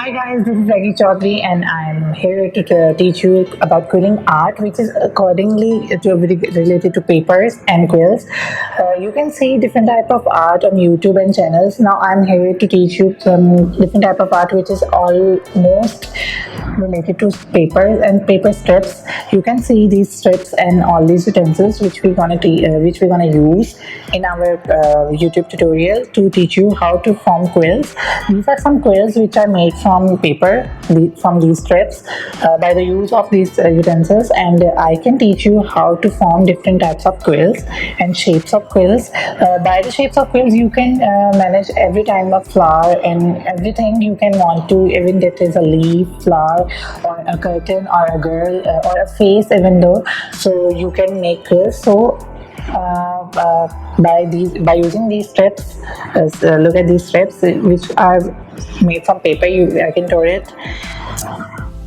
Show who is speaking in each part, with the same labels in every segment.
Speaker 1: Hi guys, this is ZAGII and I'm here to teach you about quilling art, which is accordingly related to papers and quills. You can see different type of art on YouTube and channels. Now I'm here to teach you some different type of art, which is almost related to papers and paper strips. You can see these strips and all these utensils which we're gonna use in our YouTube tutorial to teach you how to form quills. These are some quills which are made from paper, from these strips, by the use of these utensils, and I can teach you how to form different types of quills and shapes of quills. By the shapes of quills you can manage every type of flower and everything you can want to, even if it is a leaf, flower, or a curtain, or a girl, or a face even though, so you can make this. So by using these strips, look at these strips which are made from paper. I can draw it.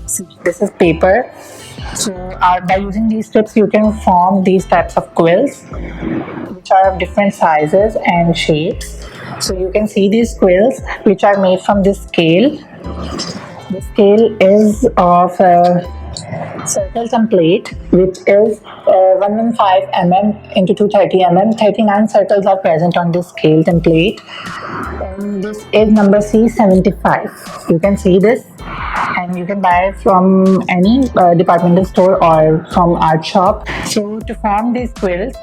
Speaker 1: See, this is paper. So by using these strips you can form these types of quills which are of different sizes and shapes. So you can see these quills which are made from this scale. The scale is of circle template, which is 115 mm into 230 mm. 39 circles are present on this scale template. This is number C75. You can see this, and you can buy it from any departmental store or from art shop. So to form these quills,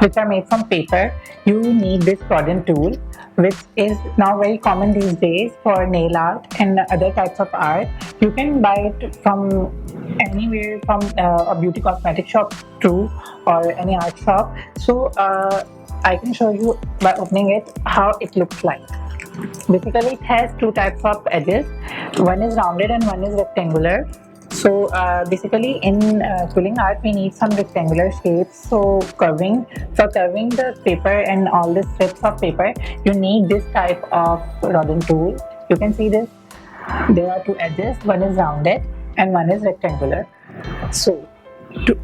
Speaker 1: which are made from paper, you need this rodent tool, which is now very common these days for nail art and other types of art. You can buy it from anywhere, from a beauty cosmetic shop too, or any art shop. So I can show you by opening it how it looks like. Basically it has two types of edges. One is rounded and one is rectangular. So basically in quilling art we need some rectangular shapes. So for curving the paper and all the strips of paper, you need this type of rodent tool. You can see this. There are two edges. One is rounded and one is rectangular. So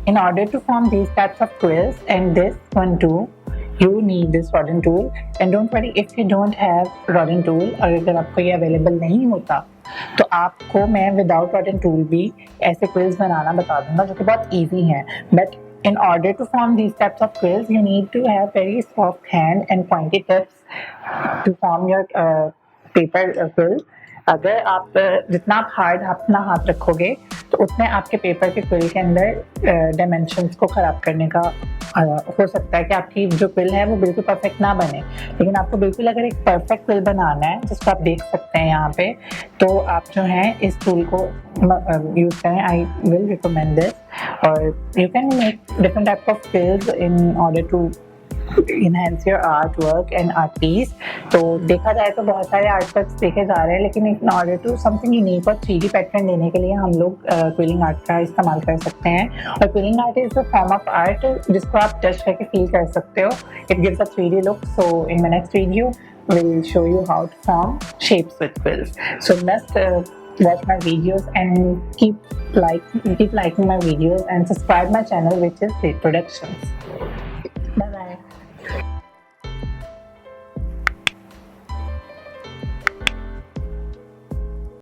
Speaker 1: in order to form these types of quills and this one too, you need this rodent tool. And don't worry if you don't have rodent tool, और अगर आपको ये available नहीं होता तो आपको मैं without rodent tool भी ऐसे quills बनाना बता दूंगा जो कि बहुत easy हैं. But in order to form these types of quills, you need to have very soft hand and pointy tips to form your paper quill. अगर आप जितना आप हार्ड अपना हाथ रखोगे तो उतने आपके पेपर के क्विल के अंदर डायमेंशंस को ख़राब करने का हो सकता है कि आपकी जो क्विल है वो बिल्कुल परफेक्ट ना बने. लेकिन आपको बिल्कुल अगर एक परफेक्ट क्विल बनाना है, जिसको आप देख सकते हैं यहाँ पे, तो आप जो है इस टूल को यूज़ करें. I will recommend this. और you can make different type of quills in order to enhance your artwork and art piece. तो देखा जाए तो बहुत सारे आर्ट वर्क्स देखे जा रहे हैं, लेकिन in order to something unique और 3D पैटर्न देने के लिए हम लोग क्विलिंग आर्ट का इस्तेमाल कर सकते हैं. और quilling art is a form of art जिसको आप टच करके फील कर सकते हो. It gives a 3D look. So in my next video we'll show you how to form shapes with quills. So must watch my videos and keep liking my videos and subscribe my channel, which is Great Productions.